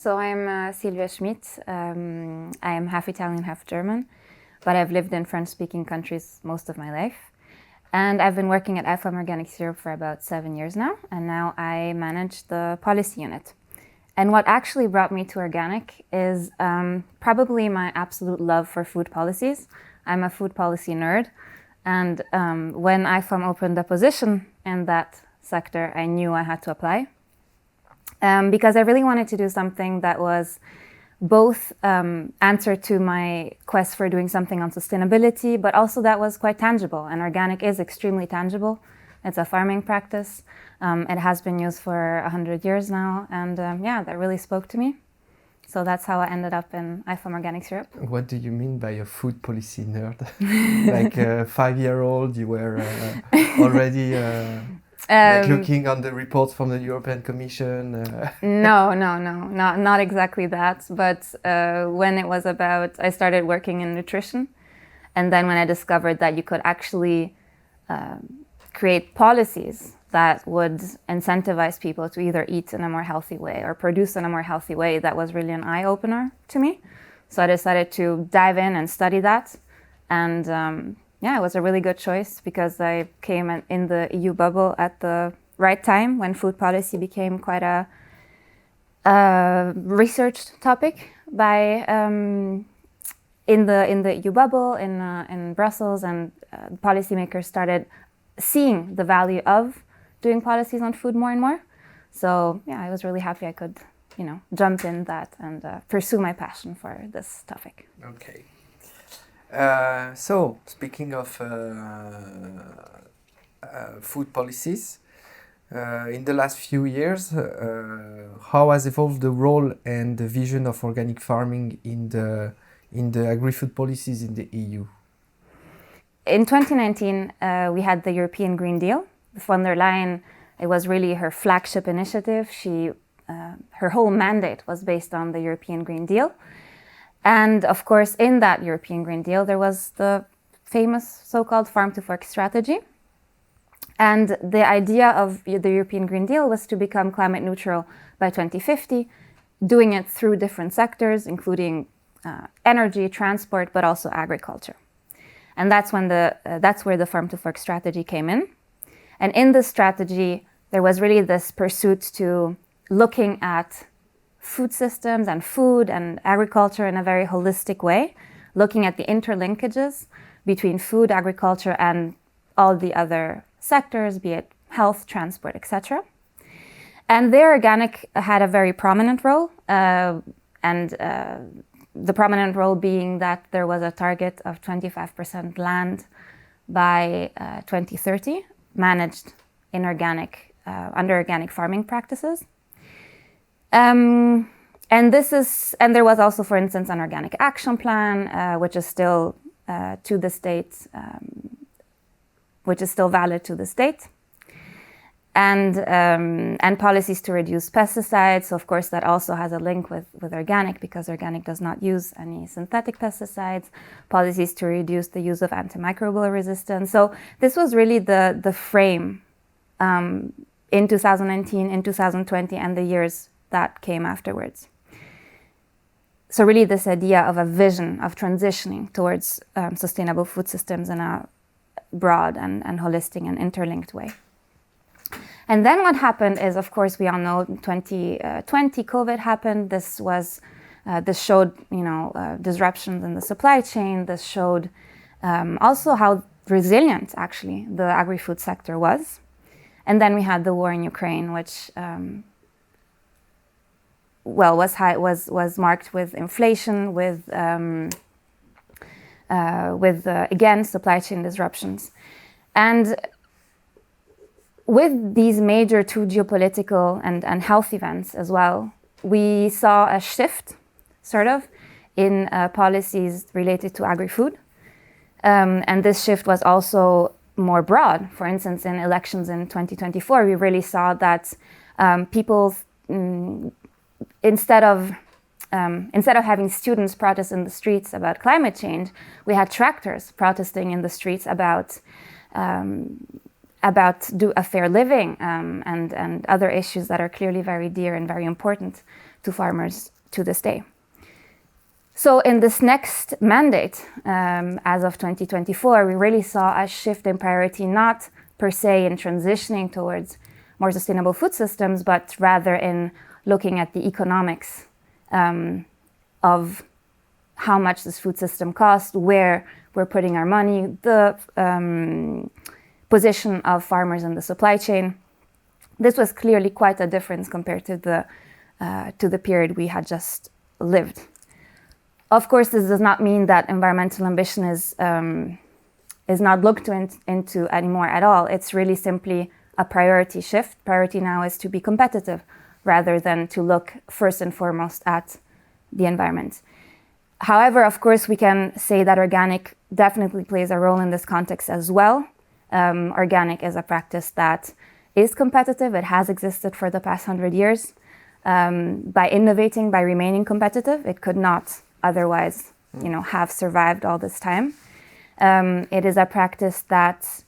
So I'm Silvia Schmidt. I am half Italian, half German, but I've lived in French-speaking countries most of my life. And I've been working at IFOAM Organics Europe for about 7 years now, and now I manage the policy unit. And what actually brought me to organic is probably my absolute love for food policies. I'm a food policy nerd, and when IFOAM opened a position in that sector, I knew I had to apply. Because I really wanted to do something that was both answer to my quest for doing something on sustainability, but also that was quite tangible. And organic is extremely tangible. It's a farming practice. It has been used for 100 years now. And yeah, that really spoke to me. So that's how I ended up in IFOAM Organics Europe. What do you mean by a food policy nerd? Like a 5-year-old, you were already like looking on the reports from the European Commission? No, not exactly that. But when it was about, I started working in nutrition. And then when I discovered that you could actually create policies that would incentivize people to either eat in a more healthy way or produce in a more healthy way, that was really an eye-opener to me. So I decided to dive in and study that. And yeah, it was a really good choice because I came in the EU bubble at the right time when food policy became quite a researched topic by in the EU bubble in Brussels, and policymakers started seeing the value of doing policies on food more and more. So yeah, I was really happy I could, jump in that and pursue my passion for this topic. Okay. So speaking of food policies, in the last few years, how has evolved the role and the vision of organic farming in the agri-food policies in the EU? In 2019, we had the European Green Deal. Von der Leyen, it was really her flagship initiative. Her whole mandate was based on the European Green Deal. And of course, in that European Green Deal, there was the famous so-called farm-to-fork strategy. And the idea of the European Green Deal was to become climate neutral by 2050, doing it through different sectors, including energy, transport, but also agriculture. And that's where the farm-to-fork strategy came in. And in this strategy, there was really this pursuit to looking at food systems and food and agriculture in a very holistic way, looking at the interlinkages between food, agriculture, and all the other sectors, be it health, transport, etc. And there, organic had a very prominent role, the prominent role being that there was a target of 25% land by 2030, managed in organic, under organic farming practices. And there was also, for instance, an organic action plan, which is still to the state, which is still valid to the state, and policies to reduce pesticides. So of course, that also has a link with organic, because organic does not use any synthetic pesticides. Policies to reduce the use of antimicrobial resistance. So this was really the frame in 2019, in 2020, and the years that came afterwards. So really this idea of a vision of transitioning towards sustainable food systems in a broad and holistic and interlinked way. And then what happened is, of course, we all know 2020 COVID happened. This showed, disruptions in the supply chain. This showed also how resilient actually the agri-food sector was. And then we had the war in Ukraine, which was marked with inflation, with again supply chain disruptions, and with these major two geopolitical and health events as well, we saw a shift, sort of, in policies related to agri-food, and this shift was also more broad. For instance, in elections in 2024, we really saw that people. Instead of having students protest in the streets about climate change, we had tractors protesting in the streets about a fair living and other issues that are clearly very dear and very important to farmers to this day. So in this next mandate, as of 2024, we really saw a shift in priority, not per se in transitioning towards more sustainable food systems, but rather in looking at the economics of how much this food system costs, where we're putting our money, the position of farmers in the supply chain. This was clearly quite a difference compared to the period we had just lived. Of course, this does not mean that environmental ambition is not looked into anymore at all. It's really simply a priority shift. Priority now is to be competitive rather than to look first and foremost at the environment. However, of course, we can say that organic definitely plays a role in this context as well. Organic is a practice that is competitive. It has existed for the past 100 years. By innovating, by remaining competitive, it could not otherwise, have survived all this time. It is a practice that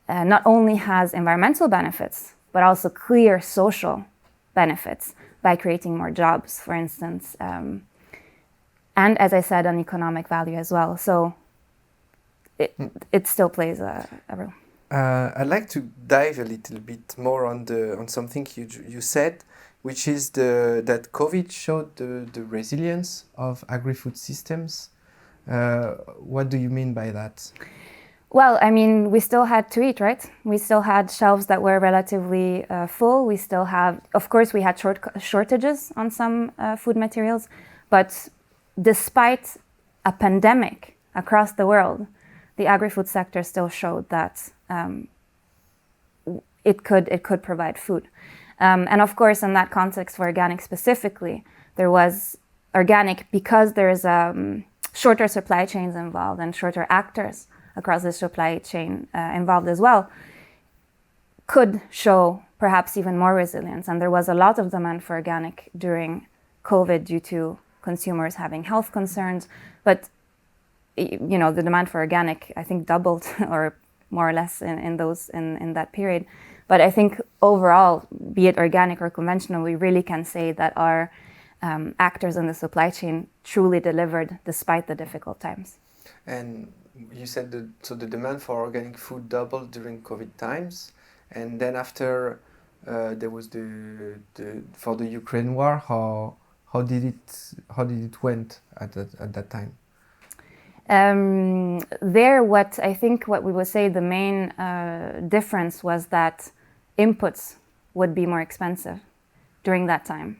not only has environmental benefits, but also clear social benefits by creating more jobs, for instance. And as I said, an economic value as well. So it still plays a role. I'd like to dive a little bit more on something you said, which is that COVID showed the resilience of agri-food systems. What do you mean by that? Well, I mean, we still had to eat, right? We still had shelves that were relatively full. We still have, of course, we had shortages on some food materials, but despite a pandemic across the world, the agri-food sector still showed that it could provide food. And of course, in that context, for organic specifically, there was organic because there's shorter supply chains involved and shorter actors across the supply chain involved as well, could show perhaps even more resilience. And there was a lot of demand for organic during COVID due to consumers having health concerns. But the demand for organic, I think, doubled or more or less in that period. But I think overall, be it organic or conventional, we really can say that our actors in the supply chain truly delivered despite the difficult times. And you said the demand for organic food doubled during COVID times, and then after there was for the Ukraine war. How did it went at that time? What we would say the main difference was that inputs would be more expensive during that time.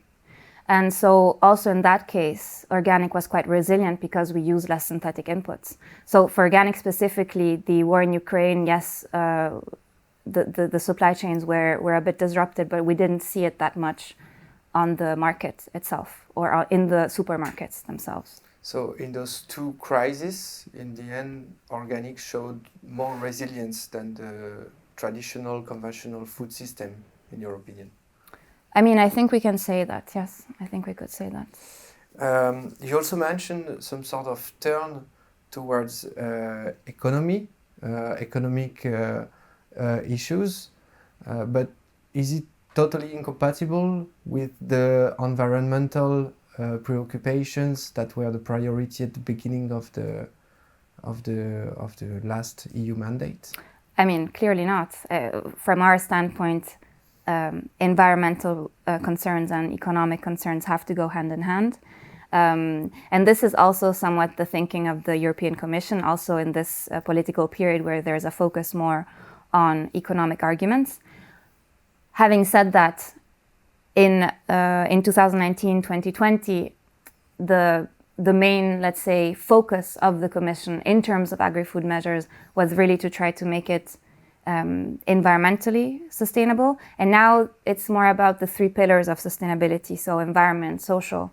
And so also in that case, organic was quite resilient because we use less synthetic inputs. So for organic specifically, the war in Ukraine, yes, the supply chains were a bit disrupted, but we didn't see it that much on the market itself or in the supermarkets themselves. So in those two crises, in the end, organic showed more resilience than the traditional conventional food system, in your opinion? I mean, I think we can say that, yes. I think we could say that. You also mentioned some sort of turn towards economic issues, but is it totally incompatible with the environmental preoccupations that were the priority at the beginning of the last EU mandate? I mean, clearly not. From our standpoint, environmental concerns and economic concerns have to go hand in hand. And this is also somewhat the thinking of the European Commission, also in this political period where there's a focus more on economic arguments. Having said that, in 2019-2020, the main, let's say, focus of the Commission in terms of agri-food measures was really to try to make it environmentally sustainable. And now it's more about the three pillars of sustainability, so environment, social,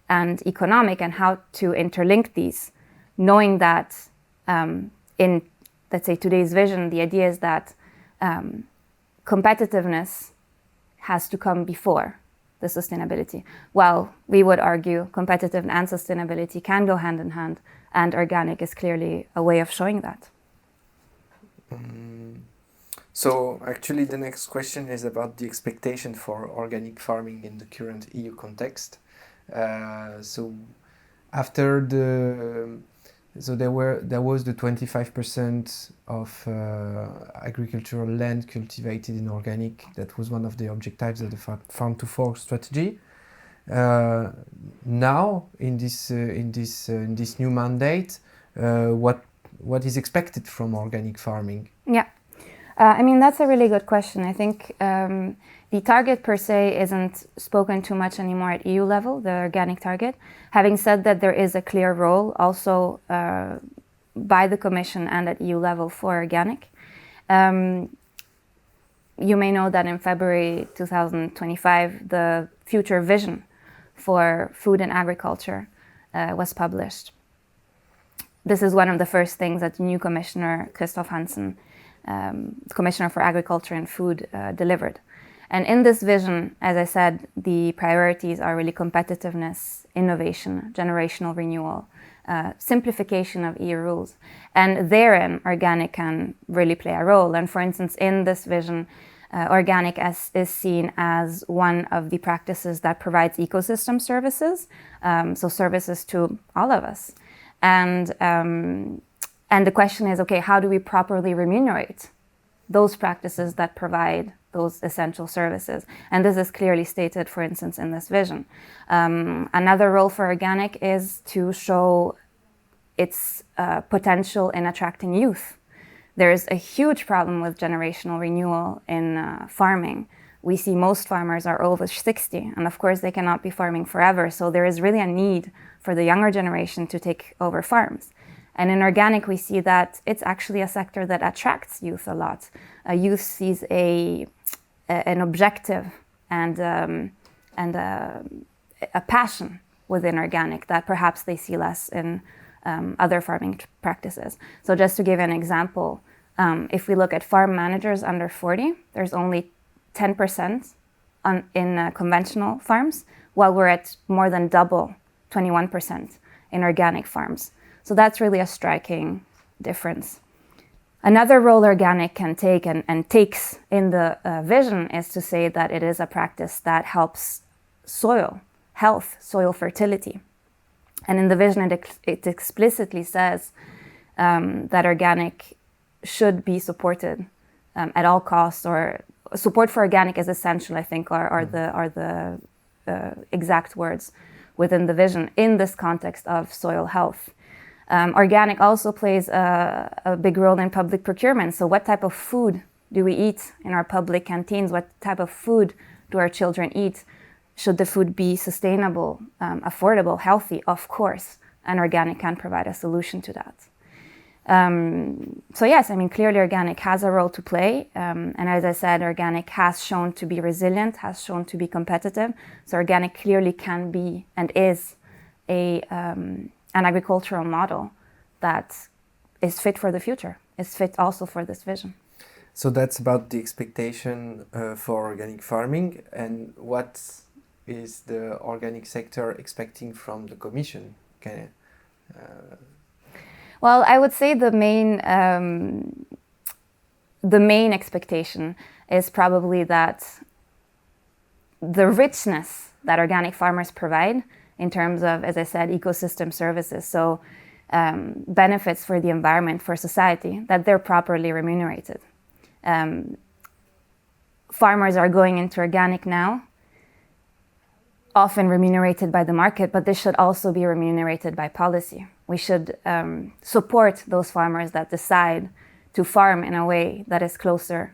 and economic, and how to interlink these, knowing that in, let's say, today's vision, the idea is that competitiveness has to come before the sustainability. Well, we would argue competitiveness and sustainability can go hand in hand, and organic is clearly a way of showing that. So actually the next question is about the expectation for organic farming in the current EU context. So after there was the 25% of agricultural land cultivated in organic. That was one of the objectives of the farm to fork strategy. Now in this new mandate, what is expected from organic farming? Yeah, I mean, that's a really good question. I think the target per se isn't spoken too much anymore at EU level, the organic target. Having said that, there is a clear role also by the Commission and at EU level for organic. You may know that in February 2025, the future vision for food and agriculture was published. This is one of the first things that the new Commissioner, Christoph Hansen, Commissioner for Agriculture and Food, delivered. And in this vision, as I said, the priorities are really competitiveness, innovation, generational renewal, simplification of EU rules. And therein, organic can really play a role. And for instance, in this vision, organic is seen as one of the practices that provides ecosystem services, so services to all of us. And the question is, okay, how do we properly remunerate those practices that provide those essential services? And this is clearly stated, for instance, in this vision. Another role for organic is to show its potential in attracting youth. There is a huge problem with generational renewal in farming. We see most farmers are over 60, and of course they cannot be farming forever, so there is really a need for the younger generation to take over farms. And in organic, we see that it's actually a sector that attracts youth a lot. Youth sees an objective and a passion within organic that perhaps they see less in other farming practices. So just to give an example, if we look at farm managers under 40, there's only 10% in conventional farms, while we're at more than double, 21% in organic farms. So that's really a striking difference. Another role organic can take and takes in the vision is to say that it is a practice that helps soil health, soil fertility. And in the vision, it explicitly says that organic should be supported at all costs, or support for organic is essential, I think, are the exact words within the vision in this context of soil health. Organic also plays a big role in public procurement. So what type of food do we eat in our public canteens? What type of food do our children eat? Should the food be sustainable, affordable, healthy? Of course, and organic can provide a solution to that. So yes, I mean, clearly organic has a role to play. And as I said, organic has shown to be resilient, has shown to be competitive. So organic clearly can be and is an agricultural model that is fit for the future, is fit also for this vision. So that's about the expectation for organic farming. And what is the organic sector expecting from the Commission? Well, I would say the main expectation is probably that the richness that organic farmers provide in terms of, as I said, ecosystem services, so benefits for the environment, for society, that they're properly remunerated. Farmers are going into organic now, often remunerated by the market, but this should also be remunerated by policy. We should support those farmers that decide to farm in a way that is closer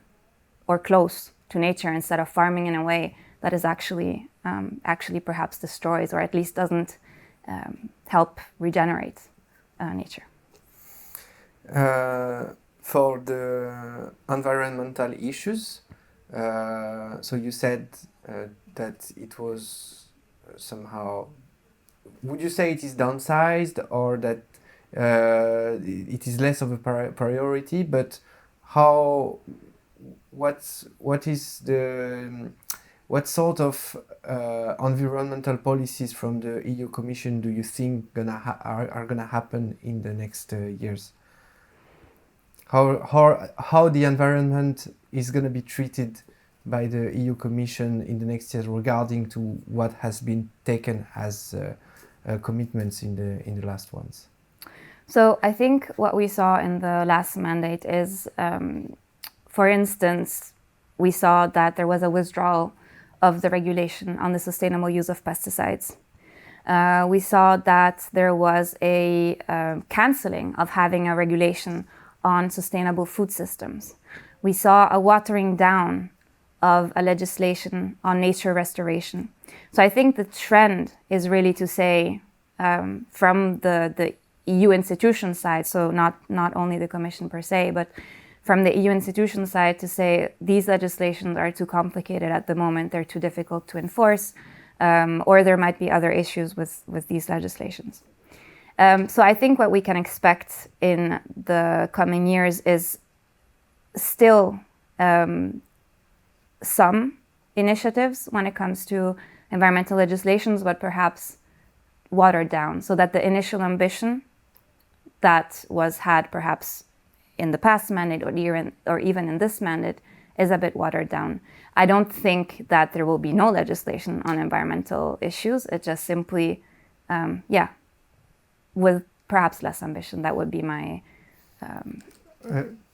or close to nature, instead of farming in a way that is actually perhaps destroys, or at least doesn't help regenerate nature. For the environmental issues, so you said that it was somehow, would you say it is downsized, or that it is less of a priority? But what sort of environmental policies from the EU Commission do you think are gonna happen in the next years? How the environment is gonna be treated by the EU Commission in the next year regarding to what has been taken as commitments in the last ones? So I think what we saw in the last mandate is, for instance, we saw that there was a withdrawal of the regulation on the sustainable use of pesticides. We saw that there was a cancelling of having a regulation on sustainable food systems. We saw a watering down of a legislation on nature restoration. So I think the trend is really to say, from the EU institution side, so not only the Commission per se, but from the EU institution side, to say these legislations are too complicated at the moment, they're too difficult to enforce, or there might be other issues with these legislations. So I think what we can expect in the coming years is still some initiatives when it comes to environmental legislations, but perhaps watered down, so that the initial ambition that was had perhaps in the past mandate or even in this mandate is a bit watered down. I don't think that there will be no legislation on environmental issues. It just simply, with perhaps less ambition. That would be my...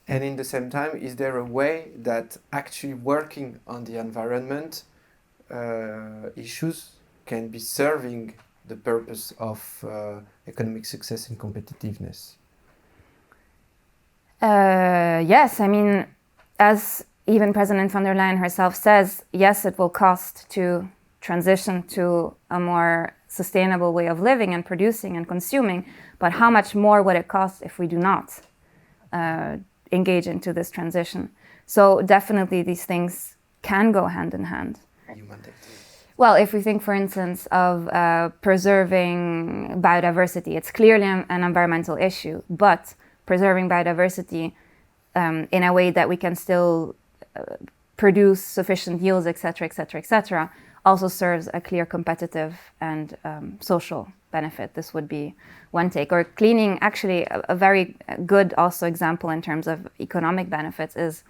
And in the same time, is there a way that actually working on the environment issues can be serving the purpose of economic success and competitiveness? Yes, I mean, as even President von der Leyen herself says, yes, it will cost to transition to a more sustainable way of living and producing and consuming, but how much more would it cost if we do not engage into this transition? So definitely these things can go hand in hand. Well, if we think, for instance, of preserving biodiversity, it's clearly an environmental issue, but preserving biodiversity in a way that we can still produce sufficient yields, etc., etc., etc., also serves a clear competitive and social benefit. This would be one take. Or cleaning, actually, a very good also example in terms of economic benefits is,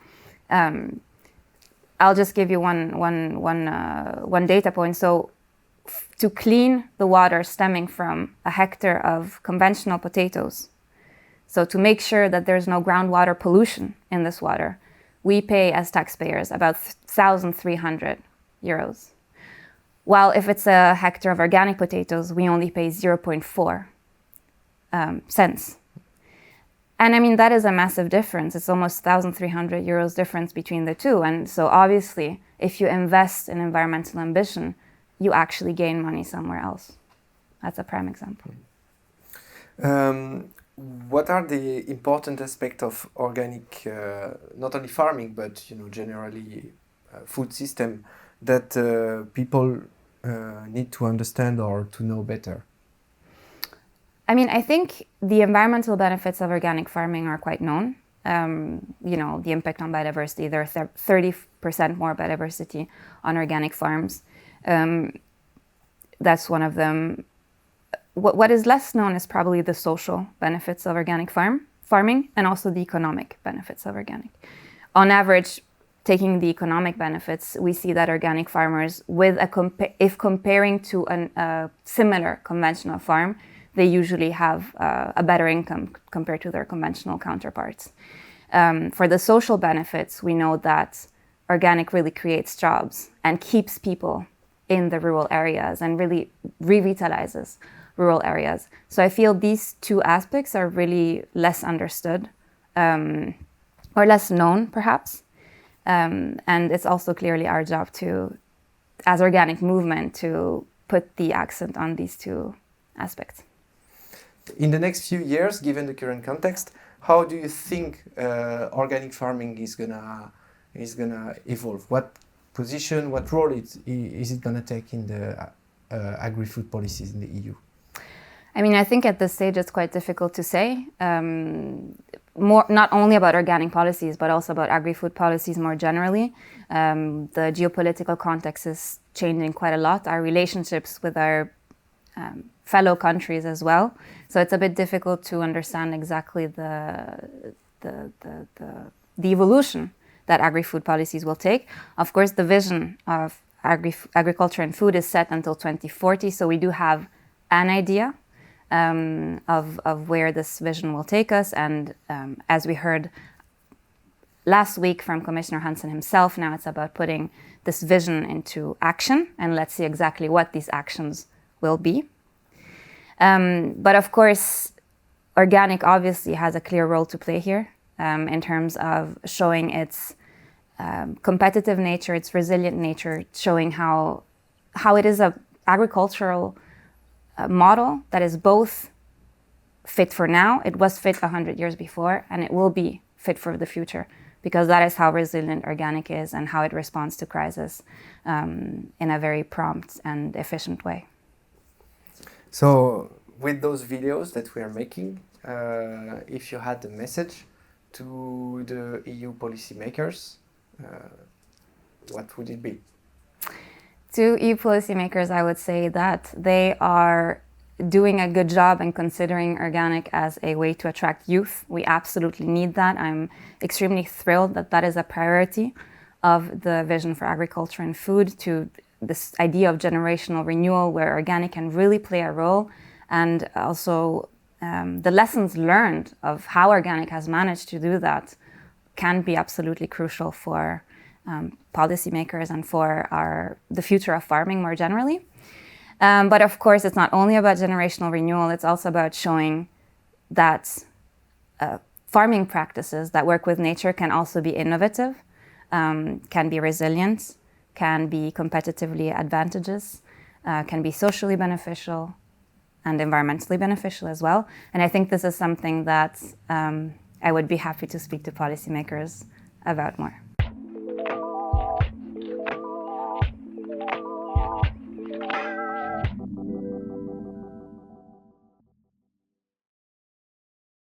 I'll just give you one data point. So to clean the water stemming from a hectare of conventional potatoes, so to make sure that there's no groundwater pollution in this water, we pay as taxpayers about 1,300 euros. While if it's a hectare of organic potatoes, we only pay 0.4 cents. And I mean, that is a massive difference. It's almost 1,300 euros difference between the two. And so obviously, if you invest in environmental ambition, you actually gain money somewhere else. That's a prime example. What are the important aspects of organic, not only farming, but generally food system that people need to understand or to know better? I mean, I think the environmental benefits of organic farming are quite known. The impact on biodiversity, there are 30% more biodiversity on organic farms. That's one of them. What is less known is probably the social benefits of organic farming and also the economic benefits of organic. On average, taking the economic benefits, we see that organic farmers, if comparing to a similar conventional farm, they usually have a better income compared to their conventional counterparts. For the social benefits, we know that organic really creates jobs and keeps people in the rural areas and really revitalizes rural areas. So I feel these two aspects are really less understood or less known, perhaps. And it's also clearly our job to, as organic movement, to put the accent on these two aspects. In the next few years, given the current context, how do you think organic farming is gonna evolve? What position, what role is it gonna take in the agri-food policies in the EU? I mean, I think at this stage it's quite difficult to say. Not only about organic policies, but also about agri-food policies more generally. The geopolitical context is changing quite a lot. Our relationships with our fellow countries as well. So it's a bit difficult to understand exactly the evolution that agri-food policies will take. Of course, the vision of agriculture and food is set until 2040, so we do have an idea of where this vision will take us. And as we heard last week from Commissioner Hansen himself, now it's about putting this vision into action, and let's see exactly what these actions will be. But of course, organic obviously has a clear role to play here in terms of showing its competitive nature, its resilient nature, showing how it is an agricultural model that is both fit for now, it was fit 100 years before, and it will be fit for the future, because that is how resilient organic is and how it responds to crisis in a very prompt and efficient way. So with those videos that we are making, if you had a message to the EU policymakers, what would it be? To EU policymakers, I would say that they are doing a good job in considering organic as a way to attract youth. We absolutely need that. I'm extremely thrilled that that is a priority of the vision for agriculture and food, to this idea of generational renewal where organic can really play a role, and also the lessons learned of how organic has managed to do that can be absolutely crucial for policymakers and for the future of farming more generally. But of course, it's not only about generational renewal, it's also about showing that farming practices that work with nature can also be innovative, can be resilient, can be competitively advantageous, can be socially beneficial and environmentally beneficial as well. And I think this is something that I would be happy to speak to policymakers about more.